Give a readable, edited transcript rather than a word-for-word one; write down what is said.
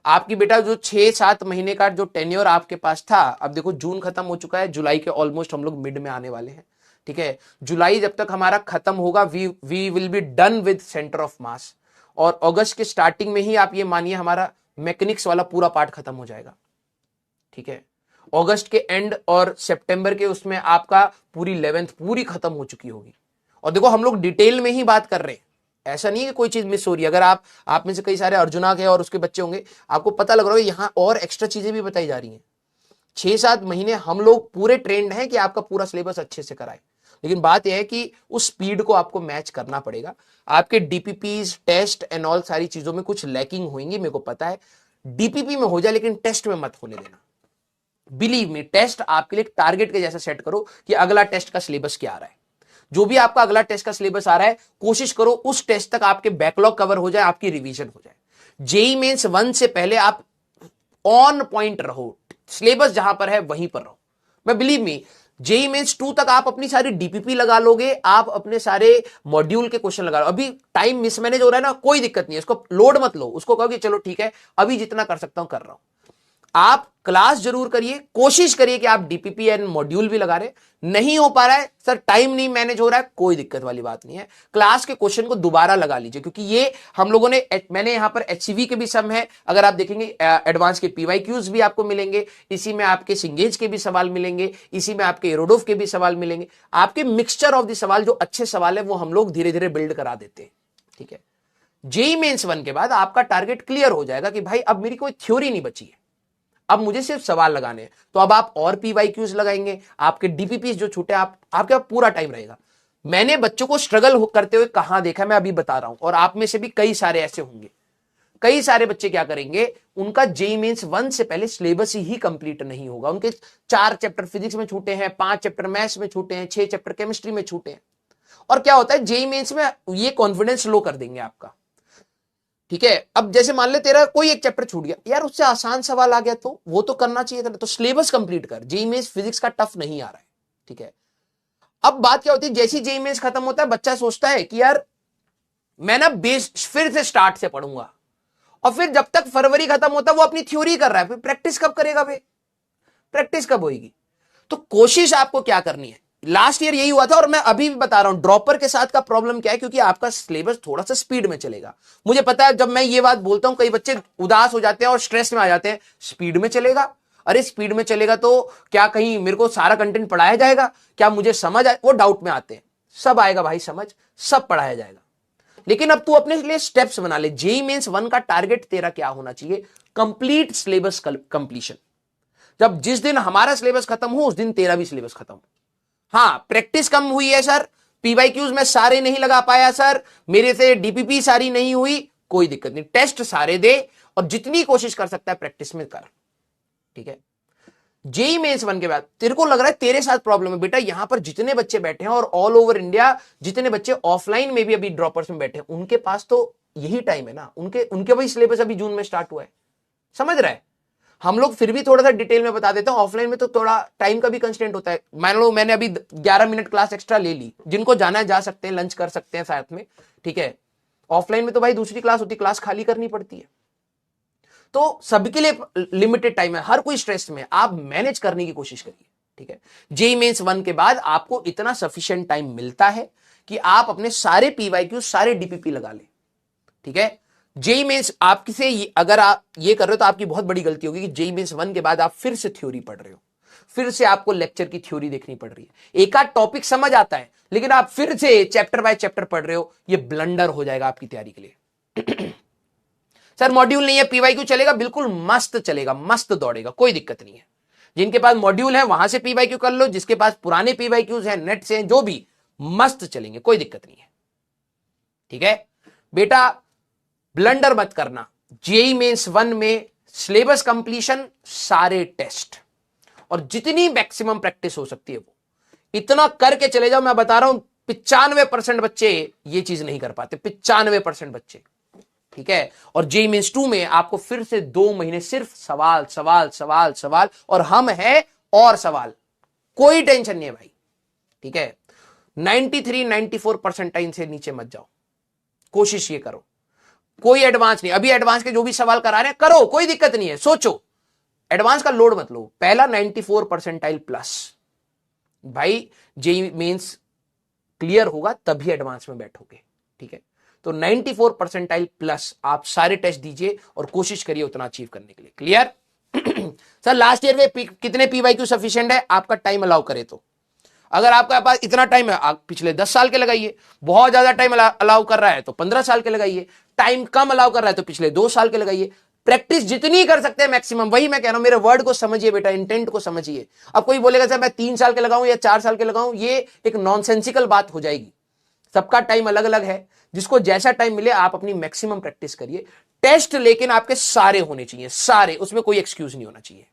आपकी बेटा जो 6-7 महीने का जो टेन्योर आपके पास था, अब देखो जून खत्म हो चुका है, जुलाई के ऑलमोस्ट हम लोग मिड में आने वाले हैं। ठीक है, जुलाई जब तक हमारा खत्म होगा, we will be done with centre of mass, और अगस्त के स्टार्टिंग में ही आप ये मानिए हमारा मैकेनिक्स वाला पूरा पार्ट खत्म हो जाएगा। ठीक है, अगस्त के एंड और सितंबर के उसमें आपका पूरी 11th पूरी खत्म हो चुकी होगी। और देखो हम लोग डिटेल में ही बात कर रहे हैं, ऐसा नहीं है कि कोई चीज मिस हो रही है। अगर आप में से कई सारे अर्जुना के और उसके बच्चे होंगे, आपको पता लग रहा है यहां और एक्स्ट्रा चीजें भी बताई जा रही हैं। 6-7 महीने हम लोग पूरे ट्रेंड हैं कि आपका पूरा सिलेबस अच्छे से कराए, लेकिन बात यह है कि उस स्पीड को आपको मैच करना पड़ेगा। आपके डीपीपीज, टेस्ट एंड ऑल सारी चीजों में कुछ लैकिंग होंगी, मेरे को पता है। डीपीपी में हो जाए, लेकिन टेस्ट में मत होने देना। बिलीव मी, टेस्ट आपके लिए टारगेट के जैसा सेट करो कि अगला टेस्ट का सिलेबस क्या आ रहा है। जो भी आपका अगला टेस्ट का सिलेबस आ रहा है, कोशिश करो उस टेस्ट तक आपके बैकलॉग कवर हो जाए, आपकी रिवीजन हो जाए। जेई मेंस 1 से पहले आप ऑन पॉइंट रहो, सिलेबस जहां पर है वहीं पर रहो। मैं बिलीव मी, जेई मेंस 2 तक आप अपनी सारी डीपीपी लगा लोगे, आप अपने सारे मॉड्यूल के क्वेश्चन लगा लो। अभी टाइम मिसमैनेज हो रहा है ना, कोई दिक्कत नहीं है, इसको लोड मत लो, उसको कहो कि चलो ठीक है अभी जितना कर सकता हूं कर रहा हूं। आप क्लास जरूर करिए, कोशिश करिए कि आप डीपीपी एंड मॉड्यूल भी लगा रहे। नहीं हो पा रहा है सर, टाइम नहीं मैनेज हो रहा है, कोई दिक्कत वाली बात नहीं है, क्लास के क्वेश्चन को दोबारा लगा लीजिए, क्योंकि ये हम लोगों ने, मैंने यहां पर एचसीवी के भी सम है, अगर आप देखेंगे एडवांस के पीवाईक्यूज भी आपको मिलेंगे, इसी में आपके सिंगेज के भी सवाल मिलेंगे, इसी में आपके एरोडोफ के भी सवाल मिलेंगे। आपके मिक्सचर ऑफ द सवाल, जो अच्छे सवाल है वो हम लोग धीरे धीरे बिल्ड करा देते हैं। ठीक है, जेई मेंस 1 के बाद आपका टारगेट क्लियर हो जाएगा कि भाई अब मेरी कोई थ्योरी नहीं बची है, अब मुझे सिर्फ सवाल लगाने हैं। तो अब आप और पीवाईक्यूज लगाएंगे, आपके डीपीपी जो छूटे आपके पास पूरा टाइम रहेगा। मैंने बच्चों को स्ट्रगल करते हुए कहां देखा, मैं अभी बता रहा हूं, और आप में से भी कई सारे ऐसे होंगे। कई सारे बच्चे क्या करेंगे, उनका जेई मेंस 1 से पहले सिलेबस ही कंप्लीट नहीं होगा, उनके 4 चैप्टर फिजिक्स में छूटे हैं, 5 चैप्टर मैथ्स में छूटे हैं, 6 चैप्टर केमिस्ट्री में छूटे हैं। और क्या होता है, जेई मेंस में ये कॉन्फिडेंस लो कर देंगे आपका। ठीक है, अब जैसे मान ले तेरा कोई एक चैप्टर छूट गया, यार उससे आसान सवाल आ गया तो वो तो करना चाहिए था, तो सिलेबस कंप्लीट कर। जेईई मेंस फिजिक्स का टफ नहीं आ रहा है। ठीक है, अब बात क्या होती है, जैसे जेईई मेंस खत्म होता है, बच्चा सोचता है कि यार मैं ना बेस फिर से स्टार्ट से पढ़ूंगा, और फिर जब तक फरवरी खत्म होता है वो अपनी थ्योरी कर रहा है, फिर प्रैक्टिस कब करेगा भाई, प्रैक्टिस कब होगी। तो कोशिश आपको क्या करनी है, लास्ट ईयर यही हुआ था, और मैं अभी भी बता रहा हूं ड्रॉपर के साथ का प्रॉब्लम क्या है, क्योंकि आपका सिलेबस थोड़ा सा स्पीड में चलेगा। मुझे पता है, जब मैं ये बात बोलता हूं कई बच्चे उदास हो जाते हैं और स्ट्रेस में आ जाते हैं, स्पीड में चलेगा, अरे स्पीड में चलेगा तो क्या कहीं मेरे को सारा कंटेंट पढ़ाया जाएगा, क्या मुझे समझ आए, वो डाउट में आते हैं। सब आएगा भाई समझ, सब पढ़ाया जाएगा, लेकिन अब तू अपने लिए स्टेप्स बना ले। जेईई मेंस 1 का टारगेट तेरा क्या होना चाहिए, कंप्लीट सिलेबस कंप्लीशन। जब जिस दिन हमारा सिलेबस खत्म हो उस दिन तेरा भी सिलेबस खत्म हो। हाँ, प्रैक्टिस कम हुई है सर, पीवाईक्यूज में सारे नहीं लगा पाया सर, मेरे से डीपीपी सारी नहीं हुई, कोई दिक्कत नहीं, टेस्ट सारे दे और जितनी कोशिश कर सकता है प्रैक्टिस में कर। ठीक है, जेईई मेंस 1 के बाद तेरे को लग रहा है तेरे साथ प्रॉब्लम है, बेटा यहां पर जितने बच्चे बैठे हैं और ऑल ओवर इंडिया जितने बच्चे ऑफलाइन में भी अभी ड्रॉपर्स में बैठे हैं, उनके पास तो यही टाइम है ना, उनके वही सिलेबस अभी जून में स्टार्ट हुआ है, समझ रहा है। हम लोग फिर भी थोड़ा सा डिटेल में बता देते हैं, ऑफलाइन में तो थोड़ा टाइम का भी कंस्टेंट होता है। मान लो मैंने अभी 11 मिनट क्लास एक्स्ट्रा ले ली, जिनको जाना है जा सकते हैं, लंच कर सकते हैं साथ में। ठीक है, ऑफलाइन में तो भाई दूसरी क्लास होती है, क्लास खाली करनी पड़ती है, तो सबके लिए लिमिटेड टाइम है, हर कोई स्ट्रेस में, आप मैनेज करने की कोशिश करिए। ठीक है, जेईई मेंस 1 के बाद आपको इतना सफिशिएंट टाइम मिलता है कि आप अपने सारे पीवाईक्यू, सारे डीपीपी लगा ले। ठीक है, जेईई मेंस आपसे अगर आप ये कर रहे हो तो आपकी बहुत बड़ी गलती होगी कि जेईई मेंस 1 के बाद आप फिर से थ्योरी पढ़ रहे हो, फिर से आपको लेक्चर की थ्योरी देखनी पड़ रही है। एक आध टॉपिक समझ आता है, लेकिन आप फिर से चैप्टर बाय चैप्टर पढ़ रहे हो, ये ब्लंडर हो जाएगा आपकी तैयारी के लिए। सर मॉड्यूल नहीं है, पीवाईक्यू चलेगा, बिल्कुल मस्त चलेगा, मस्त दौड़ेगा, कोई दिक्कत नहीं है। जिनके पास मॉड्यूल है वहां से पीवाईक्यू कर लो, जिसके पास पुराने पीवाईक्यूज हैं, नेट से हैं, जो भी मस्त चलेंगे, कोई दिक्कत नहीं है। ठीक है बेटा, ब्लंडर मत करना। जेईई मेंस 1 में सिलेबस कंप्लीशन, सारे टेस्ट और जितनी मैक्सिमम प्रैक्टिस हो सकती है वो इतना करके चले जाओ। मैं बता रहा हूं 95% बच्चे ये चीज नहीं कर पाते, 95% बच्चे। ठीक है, और जेईई मेंस 2 में आपको फिर से 2 महीने सिर्फ सवाल सवाल सवाल सवाल, और हम है और सवाल, कोई टेंशन नहीं है भाई। ठीक है, 93-94 परसेंटाइन से नीचे मत जाओ, कोशिश ये करो। कोई एडवांस नहीं, अभी एडवांस के जो भी सवाल करा रहे हैं करो, कोई दिक्कत नहीं है, सोचो, एडवांस का लोड मत लो। पहला 94 परसेंटाइल प्लस, भाई जेई मेंस क्लियर होगा तभी एडवांस में बैठोगे, ठीक है। तो 94 परसेंटाइल प्लस आप सारे टेस्ट दीजिए और कोशिश करिए उतना अचीव करने के लिए। क्लियर? सर लास्ट ईयर में कितने पीवाईक्यू सफिशिएंट है? आपका टाइम अलाउ करे तो। अगर आपके पास इतना टाइम है, आप पिछले 10 साल के लगाइए, बहुत ज्यादा टाइम अलाउ कर रहा है तो 15 साल के लगाइए, टाइम कम अलाउ कर रहा है तो पिछले 2 साल के लगाइए। प्रैक्टिस जितनी कर सकते हैं मैक्सिमम, वही मैं कह रहा हूं, मेरे वर्ड को समझिए बेटा, इंटेंट को समझिए। अब कोई बोलेगा सर मैं 3 साल के लगाऊं या 4 साल के लगाऊं, ये एक नॉनसेंसिकल बात हो जाएगी। सबका टाइम अलग अलग है, जिसको जैसा टाइम मिले आप अपनी मैक्सिमम प्रैक्टिस करिए। टेस्ट लेकिन आपके सारे होने चाहिए, सारे, उसमें कोई एक्सक्यूज नहीं होना चाहिए।